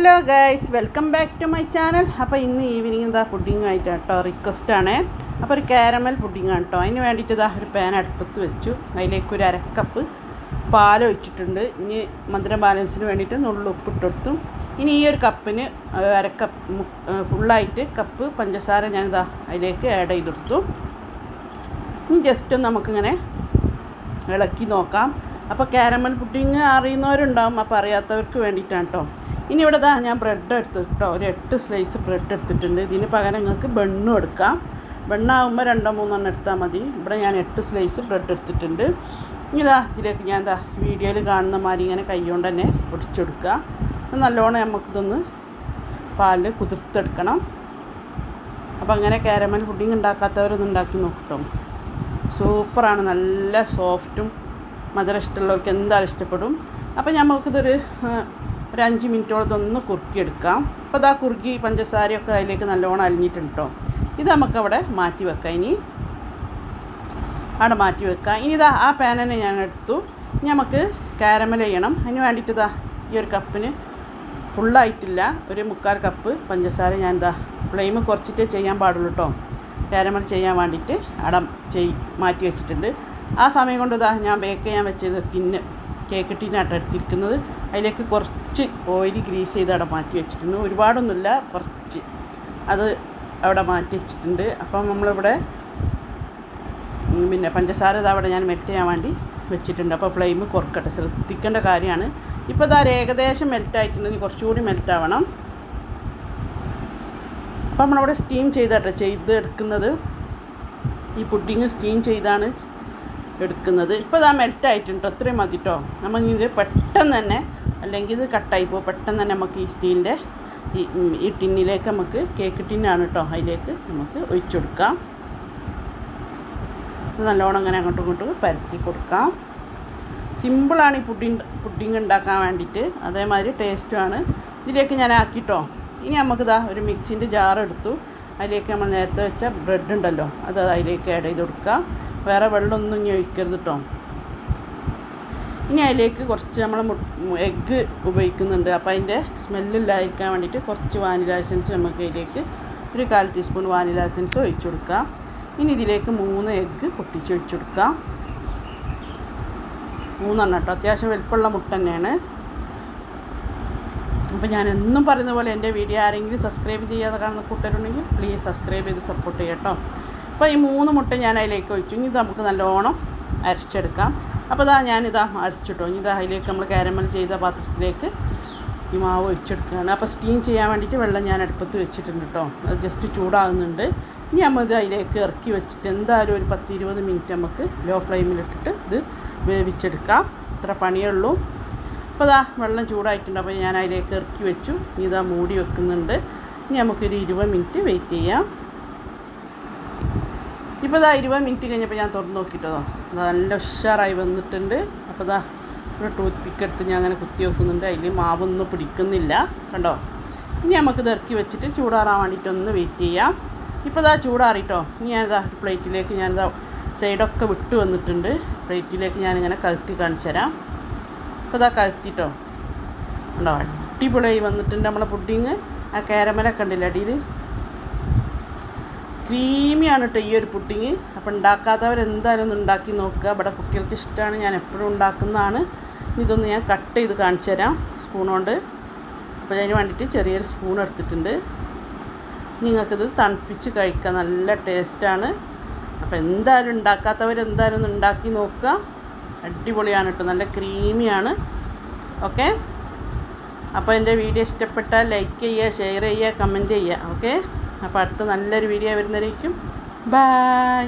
Hello guys, welcome back to my channel. അപ്പോൾ ഇന്ന് evening ഇതാ പുഡിങ് ആയിട്ടാണ് കേട്ടോ, റിക്വസ്റ്റാണേ. അപ്പോൾ ഒരു കാരമൽ പുഡിങ്ങാണ് കേട്ടോ. അതിന് വേണ്ടിയിട്ട് ഇതാ ഒരു പാൻ അടുപ്പത്ത് വെച്ചു. അതിലേക്ക് ഒരു അരക്കപ്പ് പാലൊഴിച്ചിട്ടുണ്ട്. ഇനി മധുര ബാലൻസിന് വേണ്ടിയിട്ട് നുള്ളു ഉപ്പിട്ടെടുത്തു. ഇനി ഈ ഒരു കപ്പിന് അരക്കപ്പ് ഫുള്ളായിട്ട് കപ്പ് പഞ്ചസാര ഞാനിതാ അതിലേക്ക് ആഡ് ചെയ്തെടുത്തു. ഇനി ജസ്റ്റ് നമുക്കിങ്ങനെ ഇളക്കി നോക്കാം. അപ്പോൾ കാരമൽ പുഡിങ് അറിയുന്നവരുണ്ടാവും, അപ്പോൾ അറിയാത്തവർക്ക് വേണ്ടിയിട്ടാണ് കേട്ടോ. ഇനി ഇവിടെ ഞാൻ ബ്രെഡ് എടുത്ത് കേട്ടോ, ഒരു 8 സ്ലൈസ് ബ്രെഡ് എടുത്തിട്ടുണ്ട്. ഇതിന് പകരം നിങ്ങൾക്ക് ബണ്ണും എടുക്കാം. ബണ്ണാകുമ്പോൾ 2-3 എടുത്താൽ മതി. ഇവിടെ ഞാൻ 8 സ്ലൈസ് ബ്രെഡ് എടുത്തിട്ടുണ്ട്. ഇതിലേക്ക് ഞാൻ വീഡിയോയിൽ കാണുന്ന മാതിരി ഇങ്ങനെ കൈകൊണ്ട് തന്നെ പൊടിച്ചെടുക്കുക. നല്ലോണം നമുക്കിതൊന്ന് പാലിൽ കുതിർത്തെടുക്കണം. അപ്പോൾ അങ്ങനെ കാരമൽ പുഡിങ് ഉണ്ടാക്കാത്തവരൊന്നും ഉണ്ടാക്കി നോക്കട്ടോ. സൂപ്പറാണ്, നല്ല സോഫ്റ്റും മധുരം ഇഷ്ടമുള്ളവർക്ക് എന്തായാലും ഇഷ്ടപ്പെടും. അപ്പോൾ നമുക്കിതൊരു 5 മിനിറ്റോളം ഇതൊന്ന് കുറുക്കിയെടുക്കാം. അപ്പോൾ കുറുക്കി പഞ്ചസാരയൊക്കെ അതിലേക്ക് നല്ലോണം അലിഞ്ഞിട്ടുണ്ട് കേട്ടോ. ഇത് നമുക്കവിടെ മാറ്റി വെക്കാം. ഇനി അവിടെ മാറ്റി വെക്കാം. ഇനി ആ പാൻ തന്നെ ഞാൻ എടുത്തു. ഇനി നമുക്ക് കാരമൽ ചെയ്യണം. അതിന് വേണ്ടിയിട്ട് ഈ ഒരു കപ്പിന് ഫുള്ളായിട്ടില്ല, ഒരു 1/4 കപ്പ് പഞ്ചസാര ഞാൻ ഫ്ലെയിം കുറച്ചിട്ടേ ചെയ്യാൻ പാടുള്ളൂ കേട്ടോ. കാരമൽ ചെയ്യാൻ വേണ്ടിയിട്ട് അവിടെ മാറ്റി വെച്ചിട്ടുണ്ട്. ആ സമയം കൊണ്ട് ഞാൻ ബേക്ക് ചെയ്യാൻ വെച്ചത് കേക്ക് ടിന്നായിട്ട് എടുത്തിരിക്കുന്നത്. അതിലേക്ക് കുറച്ച് ഓയിൽ ഗ്രീസ് ചെയ്ത് അവിടെ മാറ്റി വെച്ചിട്ടുണ്ട്. ഒരുപാടൊന്നുമില്ല, കുറച്ച് അത് അവിടെ മാറ്റി വെച്ചിട്ടുണ്ട്. അപ്പം നമ്മളിവിടെ പഞ്ചസാര അവിടെ ഞാൻ മെൽറ്റ് ചെയ്യാൻ വേണ്ടി വെച്ചിട്ടുണ്ട്. അപ്പോൾ ഫ്ലെയിം കുറക്കട്ടെ, ശ്രദ്ധിക്കേണ്ട കാര്യമാണ്. ഇപ്പോൾ ഏകദേശം മെൽറ്റായിട്ടുണ്ടെങ്കിൽ കുറച്ചുകൂടി മെൽറ്റാവണം. അപ്പം നമ്മളിവിടെ സ്റ്റീം ചെയ്ത് എടുക്കുന്നത്. ഈ പുഡിങ് സ്റ്റീം ചെയ്താണ് എടുക്കുന്നത്. ഇപ്പോൾ മെൽറ്റായിട്ടുണ്ട്, അത്രയും മതി കേട്ടോ. നമുക്കിത് പെട്ടെന്ന് തന്നെ, അല്ലെങ്കിൽ ഇത് കട്ടായി പോകും. പെട്ടെന്ന് തന്നെ നമുക്ക് ഈ സ്റ്റീലിൻ്റെ ഈ ടിന്നിലേക്ക് നമുക്ക് കേക്ക് ടിന്നാണ് കേട്ടോ, അതിലേക്ക് നമുക്ക് ഒഴിച്ചു കൊടുക്കാം. നല്ലോണം അങ്ങനെ അങ്ങോട്ടും ഇങ്ങോട്ടും പരത്തി കൊടുക്കാം. സിമ്പിളാണ് ഈ പുഡിങ് ഉണ്ടാക്കാൻ വേണ്ടിയിട്ട്, അതേമാതിരി ടേസ്റ്റുമാണ്. ഇതിലേക്ക് ഞാൻ ആക്കിട്ടോ. ഇനി നമുക്കിതാ ഒരു മിക്സിൻ്റെ ജാർ എടുത്തു. അതിലേക്ക് നമ്മൾ നേരത്തെ വെച്ച ബ്രെഡ് ഉണ്ടല്ലോ, അത് അതിലേക്ക് ആഡ് ചെയ്ത് കൊടുക്കാം. വേറെ വെള്ളമൊന്നും ഇനി ഒഴിക്കരുത് കേട്ടോ. ഇനി അതിലേക്ക് കുറച്ച് നമ്മൾ എഗ്ഗ് ഉപയോഗിക്കുന്നുണ്ട്. അപ്പോൾ അതിൻ്റെ സ്മെല്ലില്ലാതിരിക്കാൻ വേണ്ടിയിട്ട് കുറച്ച് വാനില എസൻസ് നമുക്ക് അതിലേക്ക് ഒരു 1/4 ടീസ്പൂൺ വാനില എസൻസ് ഒഴിച്ചു കൊടുക്കാം. ഇനി ഇതിലേക്ക് 3 എഗ്ഗ് പൊട്ടിച്ചൊഴിച്ചു കൊടുക്കാം. 3 കേട്ടോ, അത്യാവശ്യം വലിപ്പമുള്ള മുട്ട തന്നെയാണ്. അപ്പോൾ ഞാൻ എന്നും പറയുന്ന പോലെ എൻ്റെ വീഡിയോ ആരെങ്കിലും സബ്സ്ക്രൈബ് ചെയ്യാതെ കാണുന്ന കൂട്ടരുണ്ടെങ്കിൽ പ്ലീസ് സബ്സ്ക്രൈബ് ചെയ്ത് സപ്പോർട്ട് ചെയ്യാം കേട്ടോ. അപ്പോൾ ഈ 3 മുട്ട ഞാൻ അതിലേക്ക് ഒഴിച്ചു. ഇനി ഇത് നമുക്ക് നല്ലോണം അരച്ചെടുക്കാം. അപ്പോൾ ഞാനിതാ അരച്ചിട്ടോ. ഇനി അതിലേക്ക് നമ്മൾ കാരമൽ ചെയ്ത പാത്രത്തിലേക്ക് ഈ മാവ് ഒഴിച്ചെടുക്കുകയാണ്. അപ്പോൾ സ്റ്റീം ചെയ്യാൻ വേണ്ടിയിട്ട് വെള്ളം ഞാൻ അടുപ്പത്ത് വെച്ചിട്ടുണ്ട് കേട്ടോ. അത് ജസ്റ്റ് ചൂടാകുന്നുണ്ട്. ഇനി നമ്മളിത് അതിലേക്ക് ഇറക്കി വെച്ചിട്ട് എന്തായാലും ഒരു 10-20 മിനിറ്റ് നമുക്ക് ലോ ഫ്ലെയിമിലിട്ടിട്ട് ഇത് വേവിച്ചെടുക്കാം. ഇത്ര പണിയേ ഉള്ളൂ. അപ്പോൾ വെള്ളം ചൂടായിട്ടുണ്ട്. അപ്പോൾ ഞാൻ അതിലേക്ക് ഇറക്കി വെച്ചു. ഇനി മൂടി വെക്കുന്നുണ്ട്. ഇനി നമുക്കൊരു 20 മിനിറ്റ് വെയിറ്റ് ചെയ്യാം. ഇപ്പോൾ 20 മിനിറ്റ് കഴിഞ്ഞപ്പോൾ ഞാൻ തുറന്ന് നോക്കിയിട്ടോ, നല്ല ഉഷാറായി വന്നിട്ടുണ്ട്. അപ്പോൾ ഒരു ടൂത്ത് പിക്ക് എടുത്ത് ഞാൻ അങ്ങനെ കുത്തി വെക്കുന്നുണ്ട്. അതിൽ മാവൊന്നും പിടിക്കുന്നില്ല കണ്ടോ. ഇനി നമുക്കിത് ഇറക്കി വെച്ചിട്ട് ചൂടാറാൻ വേണ്ടിയിട്ടൊന്ന് വെയിറ്റ് ചെയ്യാം. ഇപ്പോൾ ചൂടാറിട്ടോ. ഇനി ഞാൻ പ്ലേറ്റിലേക്ക് സൈഡൊക്കെ വിട്ട് വന്നിട്ടുണ്ട്. പ്ലേറ്റിലേക്ക് ഞാനിങ്ങനെ കഴുത്തി കാണിച്ചു തരാം. ഇപ്പോൾ കഴുത്തിട്ടോ ഉണ്ടോ, അടിപൊളിയായി വന്നിട്ടുണ്ട് നമ്മളെ പുഡിങ്. ആ കാരമലൊക്കെ ഉണ്ടല്ലോ അടിയിൽ, ക്രീമിയാണ് കേട്ടോ ഈ ഒരു പുഡിങ്. അപ്പോൾ ഉണ്ടാക്കാത്തവരെന്തായാലും ഒന്ന് ഉണ്ടാക്കി നോക്കുക. ഇവിടെ കുട്ടികൾക്ക് ഇഷ്ടമാണ്, ഞാൻ എപ്പോഴും ഉണ്ടാക്കുന്നതാണ്. ഇതൊന്ന് ഞാൻ കട്ട് ചെയ്ത് കാണിച്ചു തരാം സ്പൂൺ കൊണ്ട്. അപ്പോൾ അതിന് വേണ്ടിയിട്ട് ചെറിയൊരു സ്പൂൺ എടുത്തിട്ടുണ്ട്. നിങ്ങൾക്കിത് തണുപ്പിച്ച് കഴിക്കാം, നല്ല ടേസ്റ്റാണ്. അപ്പോൾ എന്തായാലും ഉണ്ടാക്കാത്തവരെന്തായാലും ഒന്ന് ഉണ്ടാക്കി നോക്കുക. അടിപൊളിയാണ് കേട്ടോ, നല്ല ക്രീമിയാണ്. ഓക്കെ, അപ്പോൾ എൻ്റെ വീഡിയോ ഇഷ്ടപ്പെട്ടാൽ ലൈക്ക് ചെയ്യുക, ഷെയർ ചെയ്യുക, കമൻറ്റ് ചെയ്യുക. ഓക്കെ, അപ്പോൾ അടുത്ത നല്ലൊരു വീഡിയോ വരുന്നതായിരിക്കും. ബൈ.